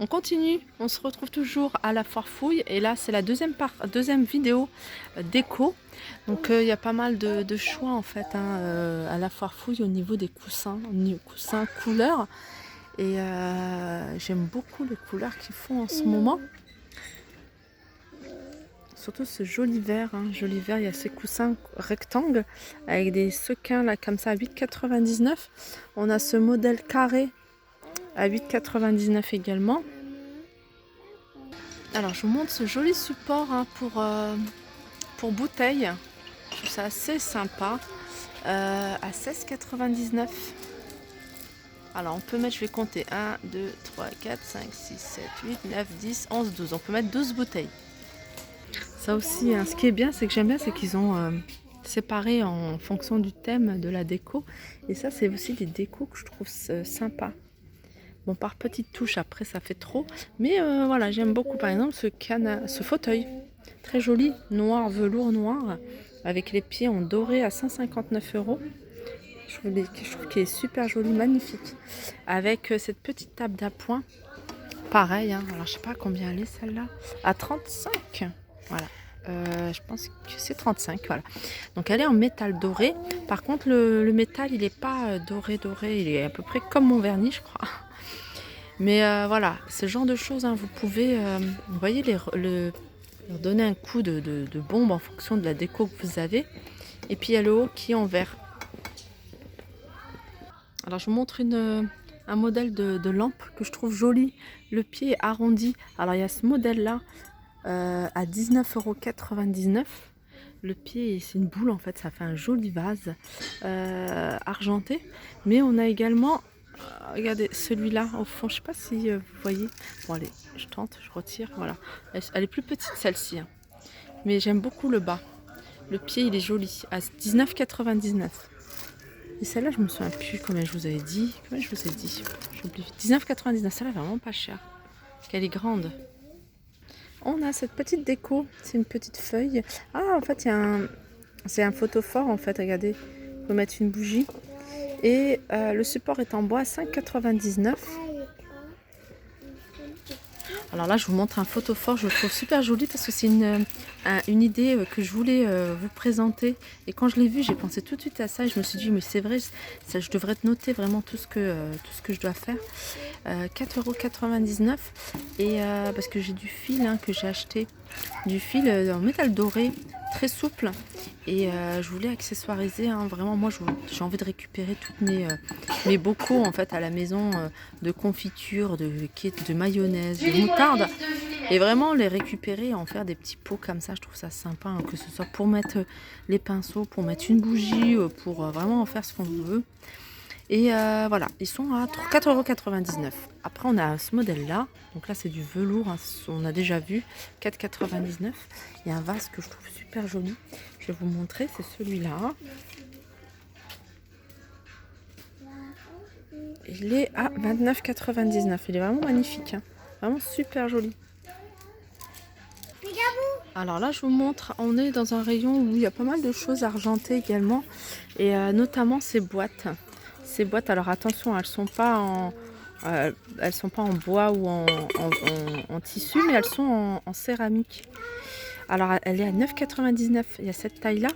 On continue, on se retrouve toujours à la foire fouille et là c'est la deuxième vidéo déco. Donc il y a pas mal de choix en fait à la foire fouille au niveau des coussins, coussins couleurs. Et j'aime beaucoup les couleurs qu'ils font en ce moment. Surtout ce joli vert, joli vert, il y a ces coussins rectangles avec des sequins là comme ça à 8,99 €. On a ce modèle carré à 8,99 € également. Alors je vous montre ce joli support pour bouteilles. Je trouve ça assez sympa. À 16,99 €. Alors on peut mettre, je vais compter 1, 2, 3, 4, 5, 6, 7, 8, 9, 10, 11, 12. On peut mettre 12 bouteilles. Ça aussi, ce qui est bien, c'est que j'aime bien, c'est qu'ils ont séparé en fonction du thème de la déco. Et ça, c'est aussi des décos que je trouve sympas. Bon, par petites touches, après, ça fait trop. Mais voilà, j'aime beaucoup, par exemple, ce fauteuil. Très joli, noir, velours noir, avec les pieds en doré à 159 €. Je trouve qu'il est super joli, magnifique. Avec cette petite table d'appoint. Pareil, alors je sais pas combien elle est celle-là. À 35. Voilà. Je pense que c'est 35, voilà. Donc elle est en métal doré. Par contre, le métal, il n'est pas doré. Il est à peu près comme mon vernis, je crois. Mais voilà, ce genre de choses, vous pouvez, vous voyez, leur donner un coup de bombe en fonction de la déco que vous avez. Et puis il y a le haut qui est en verre. Alors je vous montre un modèle de lampe que je trouve joli. Le pied est arrondi. Alors il y a ce modèle-là à 19,99 €. Le pied, c'est une boule en fait, ça fait un joli vase argenté. Mais on a également, regardez celui-là au fond, je sais pas si vous voyez. Bon allez, je tente, je retire, voilà. Elle est plus petite celle-ci, mais j'aime beaucoup le bas. Le pied il est joli, à 19,99 €. Et celle-là, je me souviens plus combien je vous avais dit. Combien je vous ai dit? J'ai oublié. 19,99 €, celle-là est vraiment pas chère. Qu'elle est grande. On a cette petite déco, c'est une petite feuille. Ah, en fait, c'est un photophore, en fait, regardez. On peut mettre une bougie. Et le support est en bois, 5,99 €. Alors là, je vous montre un photophore, je le trouve super joli parce que c'est une idée que je voulais vous présenter. Et quand je l'ai vu, j'ai pensé tout de suite à ça et je me suis dit, mais c'est vrai, ça, je devrais noter vraiment tout ce que je dois faire. 4,99 €. Et parce que j'ai du fil que j'ai acheté, du fil en métal doré, très souple. Et je voulais accessoiriser, vraiment moi j'ai envie de récupérer toutes mes bocaux en fait à la maison, de confiture, de mayonnaise, de moutarde, et vraiment les récupérer et en faire des petits pots comme ça. Je trouve ça sympa, que ce soit pour mettre les pinceaux, pour mettre une bougie, pour vraiment en faire ce qu'on veut. Et voilà, ils sont à 4,99 €. Après on a ce modèle là, donc là c'est du velours, on a déjà vu, 4,99 €. Il y a un vase que je trouve super joli, je vais vous montrer, c'est celui-là. Il est à 29,99 €, il est vraiment magnifique, vraiment super joli. Alors là je vous montre, on est dans un rayon où il y a pas mal de choses argentées également, et notamment ces boîtes. Ces boîtes, alors attention, elles sont pas en bois ou en tissu, mais elles sont en céramique. Alors elle est à 9,99 €. Il y a cette taille là,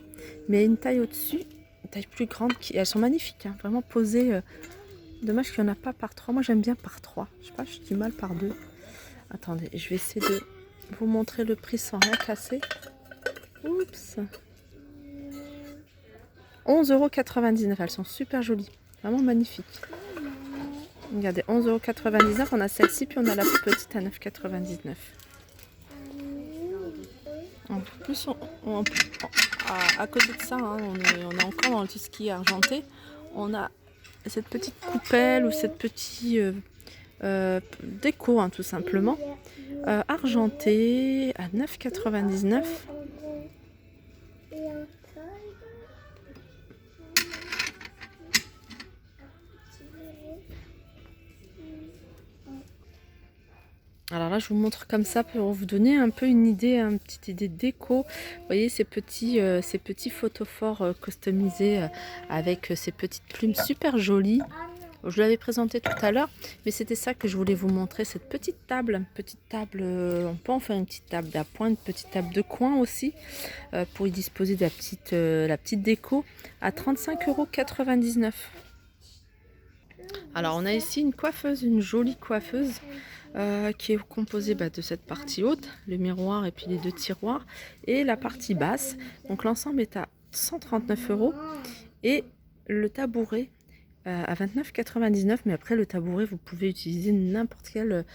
mais une taille au-dessus, une taille plus grande, elles sont magnifiques, vraiment posées. Dommage qu'il n'y en a pas par 3. Moi j'aime bien par 3. Je sais pas, j'ai du mal par 2. Attendez, je vais essayer de vous montrer le prix sans rien casser. Oups. 11,99 €. Elles sont super jolies. Vraiment magnifiques. Regardez, 11,99 €. On a celle-ci, puis on a la plus petite à 9,99 €. En plus, à côté de ça, on est encore dans tout ce qui est argenté. On a cette petite coupelle ou cette petite déco, tout simplement. Argenté à 9,99 €. Alors là, je vous montre comme ça pour vous donner un peu une idée, une petite idée de déco. Vous voyez ces petits photophores customisés avec ces petites plumes super jolies. Je l'avais présenté tout à l'heure, mais c'était ça que je voulais vous montrer, cette petite table. On peut en faire une petite table d'appoint, une petite table de coin aussi, pour y disposer de la petite déco à 35,99 €. Alors on a ici une coiffeuse, une jolie coiffeuse qui est composée de cette partie haute, le miroir et puis les 2 tiroirs, et la partie basse. Donc l'ensemble est à 139 € et le tabouret à 29,99 €. Mais après le tabouret, vous pouvez utiliser n'importe quel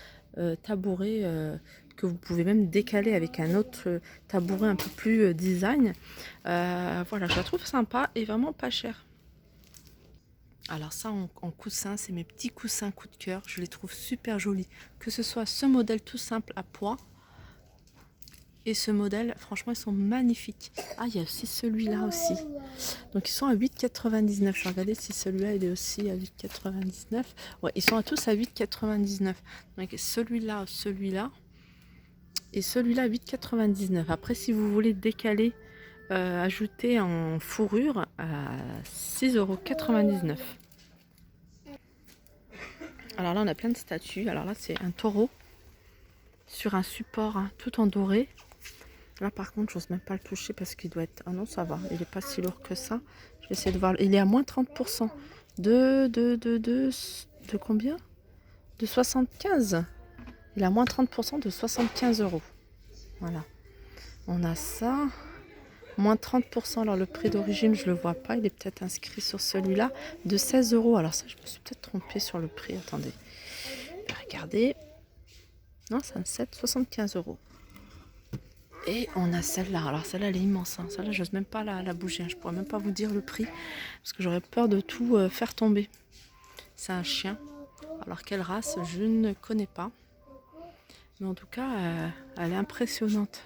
tabouret que vous pouvez même décaler avec un autre tabouret un peu plus design. Voilà, je la trouve sympa et vraiment pas chère. Alors ça en coussin, c'est mes petits coussins coup de cœur, je les trouve super jolis. Que ce soit ce modèle tout simple à pois et ce modèle, franchement ils sont magnifiques. Ah, il y a aussi celui-là aussi. Donc ils sont à 8,99 €. Je vais regarder si celui-là il est aussi à 8,99 €. Ouais, ils sont tous à 8,99 €. Donc celui-là et celui-là à 8,99 €. Après, si vous voulez décaler, ajouter en fourrure à 6,99 €. Alors là on a plein de statues. Alors là c'est un taureau sur un support tout en doré. Là par contre j'ose même pas le toucher parce qu'il doit être... Ah non, ça va, il est pas si lourd que ça. Je vais essayer de voir. Il est à moins 30%. De combien? De 75. Il est à moins 30% de 75 €. Voilà. On a ça. Moins 30%. Alors le prix d'origine je le vois pas. Il est peut-être inscrit sur celui-là. De 16 €. Alors ça je me suis peut-être trompée sur le prix. Attendez. Regardez. Non, c'est un 75 €. Et on a celle-là. Alors celle-là elle est immense. Celle-là j'ose même pas la bouger. Je pourrais même pas vous dire le prix. Parce que j'aurais peur de tout faire tomber. C'est un chien. Alors quelle race, je ne connais pas. Mais en tout cas, elle est impressionnante.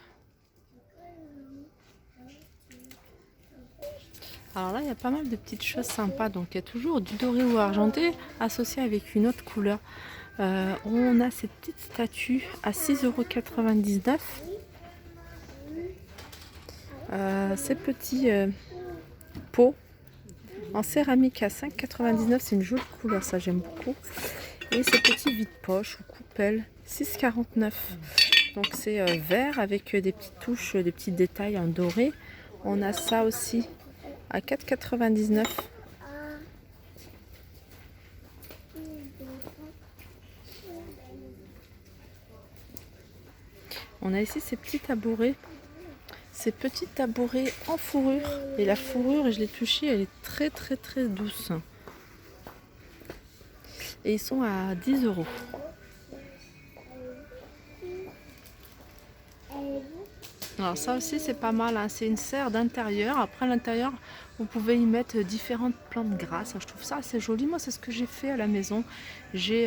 Alors là, il y a pas mal de petites choses sympas. Donc il y a toujours du doré ou argenté associé avec une autre couleur. On a cette petite statue à 6,99 €. Ces petits pots en céramique à 5,99 €. C'est une jolie couleur, ça j'aime beaucoup. Et ces petits vide-poche ou coupelles, 6,49 €. Donc c'est vert avec des petites touches, des petits détails en doré. On a ça aussi à 4,99 €. On a ici ces petits tabourets. Ces petits tabourets en fourrure. Et la fourrure, je l'ai touchée, elle est très très très douce. Et ils sont à 10 €. Alors ça aussi c'est pas mal, c'est une serre d'intérieur. Après à l'intérieur vous pouvez y mettre différentes plantes grasses. Je trouve ça assez joli. Moi c'est ce que j'ai fait à la maison. J'ai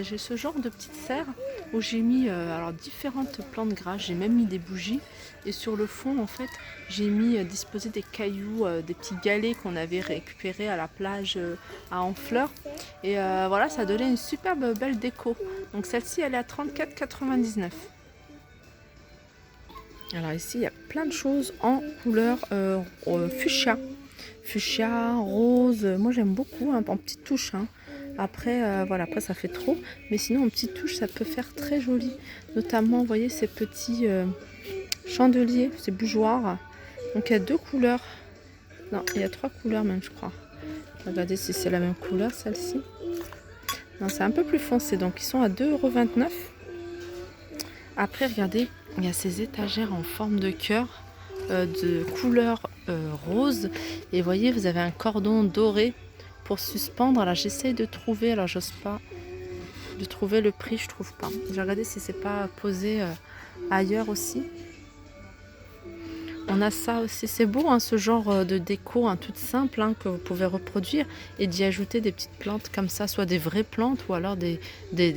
ce genre de petite serre où j'ai mis alors différentes plantes grasses. J'ai même mis des bougies. Et sur le fond en fait j'ai mis disposé des cailloux, des petits galets qu'on avait récupérés à la plage à Honfleur. Et voilà, ça donnait une superbe belle déco. Donc celle-ci elle est à 34,99 €. Alors ici il y a plein de choses en couleur fuchsia. Fuchsia, rose, moi j'aime beaucoup, en petites touches. Après, voilà, après ça fait trop. Mais sinon en petites touches ça peut faire très joli. Notamment, vous voyez ces petits chandeliers, ces bougeoirs. Donc il y a 2 couleurs. Non, il y a 3 couleurs même je crois. Regardez si c'est la même couleur celle-ci. Non, c'est un peu plus foncé. Donc ils sont à 2,29 €. Après regardez, il y a ces étagères en forme de cœur de couleur rose. Et vous voyez, vous avez un cordon doré pour suspendre. Alors j'essaye de trouver, alors j'ose pas de trouver le prix, je trouve pas. J'ai regardé si c'est pas posé ailleurs aussi. On a ça aussi, c'est beau ce genre de déco toute simple que vous pouvez reproduire et d'y ajouter des petites plantes comme ça, soit des vraies plantes ou alors des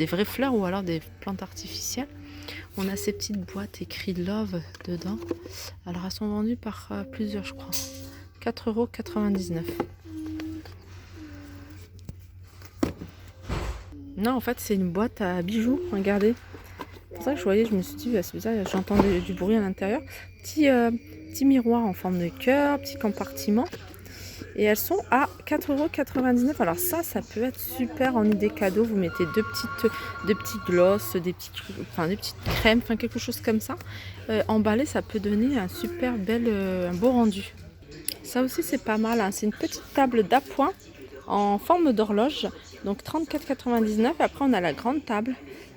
vraies fleurs ou alors des plantes artificielles. On a ces petites boîtes écrites Love dedans. Alors elles sont vendues par plusieurs je crois. 4,99 €. Non, en fait c'est une boîte à bijoux, regardez. C'est pour ça que je voyais, je me suis dit c'est bizarre, j'entends du bruit à l'intérieur. Petit miroir en forme de cœur, petit compartiment. Et elles sont à 4,99 €. Alors ça peut être super en idée cadeau. Vous mettez deux petites glosses, des petites crèmes, enfin quelque chose comme ça. Emballé, ça peut donner un super un beau rendu. Ça aussi c'est pas mal, hein. C'est une petite table d'appoint en forme d'horloge. Donc 34,99 €. Après on a la grande table.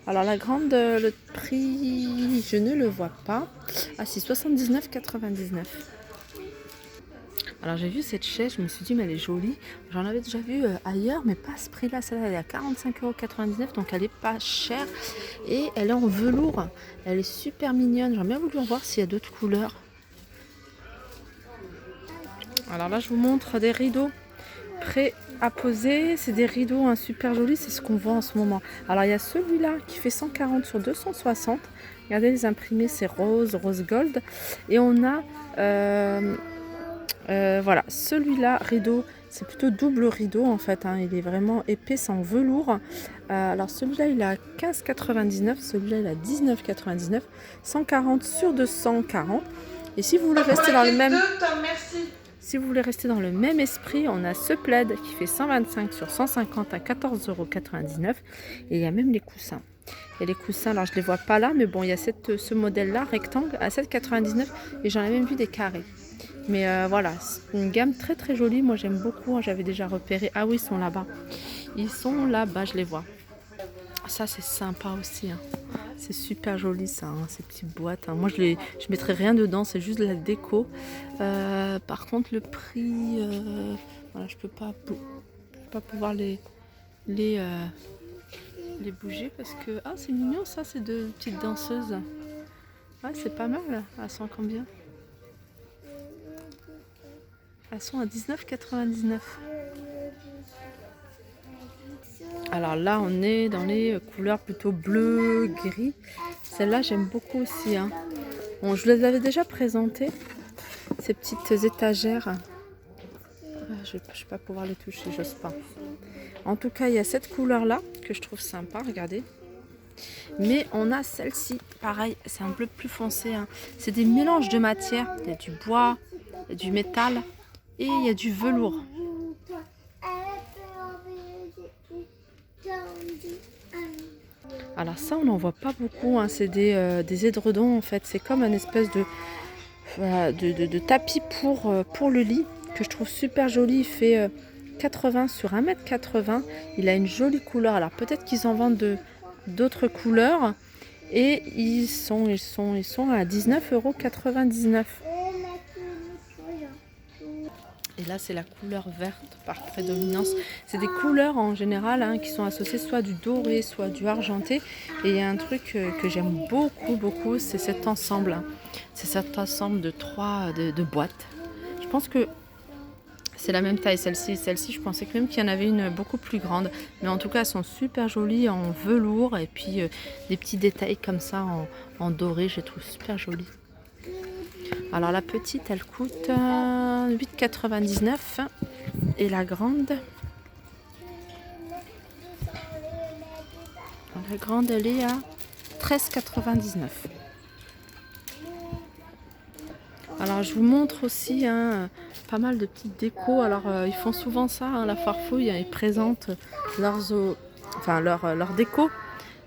Alors la grande, le prix, je ne le vois pas. Ah si, 79,99 €. Alors j'ai vu cette chaise, je me suis dit mais elle est jolie. J'en avais déjà vu ailleurs, mais pas à ce prix-là. Celle-là elle est à 45,99 €, donc elle est pas chère. Et elle est en velours. Elle est super mignonne. J'aimerais bien voulu voir s'il y a d'autres couleurs. Alors là je vous montre des rideaux prêts à poser. C'est des rideaux super jolis, c'est ce qu'on voit en ce moment. Alors il y a celui-là qui fait 140 sur 260. Regardez les imprimés, c'est rose gold. Et on a voilà, celui-là, rideau, c'est plutôt double rideau en fait, hein. Il est vraiment épais, c'est en velours. Alors celui-là il est à 15,99 €, celui-là il est à 19,99 €, 140 sur 240. Et si vous voulez rester dans le même... Si vous voulez rester dans le même esprit, on a ce plaid qui fait 125 sur 150 à 14,99 €. Et il y a même les coussins. Et les coussins, alors je ne les vois pas là, mais bon, il y a ce modèle-là, rectangle, à 7,99 €. Et j'en ai même vu des carrés. Mais voilà, c'est une gamme très très jolie. Moi j'aime beaucoup, hein. J'avais déjà repéré. Ah oui, ils sont là-bas. Ils sont là-bas, je les vois. Ça c'est sympa aussi, hein. C'est super joli ça, hein, ces petites boîtes, hein. Moi je mettrai rien dedans, c'est juste de la déco. Par contre le prix, voilà, je peux pas pouvoir les bouger parce que... Ah c'est mignon ça, c'est de petites danseuses. Ouais, c'est pas mal. Elles sont à combien? Elles sont à 19,99 €. Alors là, on est dans les couleurs plutôt bleu, gris. Celle-là, j'aime beaucoup aussi, hein. Bon, je les avais déjà présentées, ces petites étagères. Je ne vais pas pouvoir les toucher, j'ose pas. En tout cas, il y a cette couleur-là que je trouve sympa, regardez. Mais on a celle-ci, pareil, c'est un bleu plus foncé, hein. C'est des mélanges de matières. Il y a du bois, il y a du métal et il y a du velours. Alors ça on n'en voit pas beaucoup, hein. C'est des édredons en fait. C'est comme une espèce de tapis pour le lit que je trouve super joli. Il fait 80 sur 1,80 m. Il a une jolie couleur. Alors peut-être qu'ils en vendent d'autres couleurs. Et ils sont à 19,99 €. Et là, c'est la couleur verte par prédominance. C'est des couleurs en général, hein, qui sont associées soit du doré, soit du argenté. Et il y a un truc que j'aime beaucoup, c'est cet ensemble, hein. C'est cet ensemble de de boîtes. Je pense que c'est la même taille, celle-ci. Celle-ci, je pensais que même qu'il y en avait une beaucoup plus grande. Mais en tout cas, elles sont super jolies en velours. Et puis, des petits détails comme ça en doré, je les trouve super jolies. Alors la petite elle coûte 8,99 € et la grande elle est à 13,99 €. Alors je vous montre aussi, hein, pas mal de petites décos. Alors ils font souvent ça, hein, la Farfouille, hein, ils présentent leur déco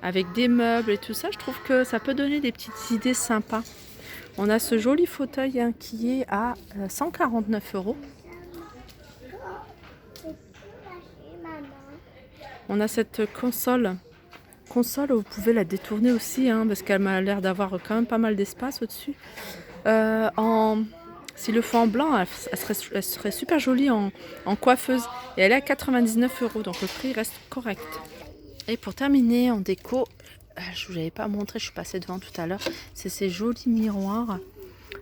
avec des meubles et tout ça. Je trouve que ça peut donner des petites idées sympas. On a ce joli fauteuil, hein, qui est à 149 €. On a cette console. Vous pouvez la détourner aussi, hein, parce qu'elle m'a l'air d'avoir quand même pas mal d'espace au-dessus. S'il le fait en blanc, elle serait super jolie en coiffeuse. Et elle est à 99 €, donc le prix reste correct. Et pour terminer en déco, je ne vous avais pas montré, je suis passée devant tout à l'heure, c'est ces jolis miroirs.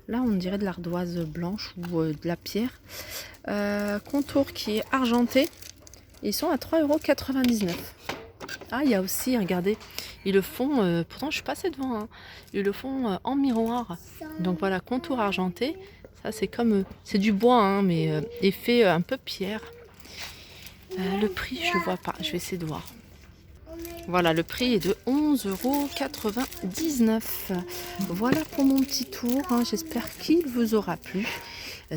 Là, on dirait de l'ardoise blanche ou de la pierre. Contour qui est argenté. Ils sont à 3,99 €. Ah, il y a aussi, regardez, ils le font, pourtant je suis passée devant, hein, ils le font en miroir. Donc voilà, contour argenté. Ça, c'est comme, c'est du bois, hein, mais effet un peu pierre. Le prix, je ne vois pas, je vais essayer de voir. Voilà, le prix est de 11,99 €. Voilà pour mon petit tour, hein. J'espère qu'il vous aura plu.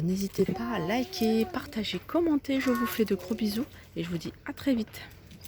N'hésitez pas à liker, partager, commenter. Je vous fais de gros bisous et je vous dis à très vite.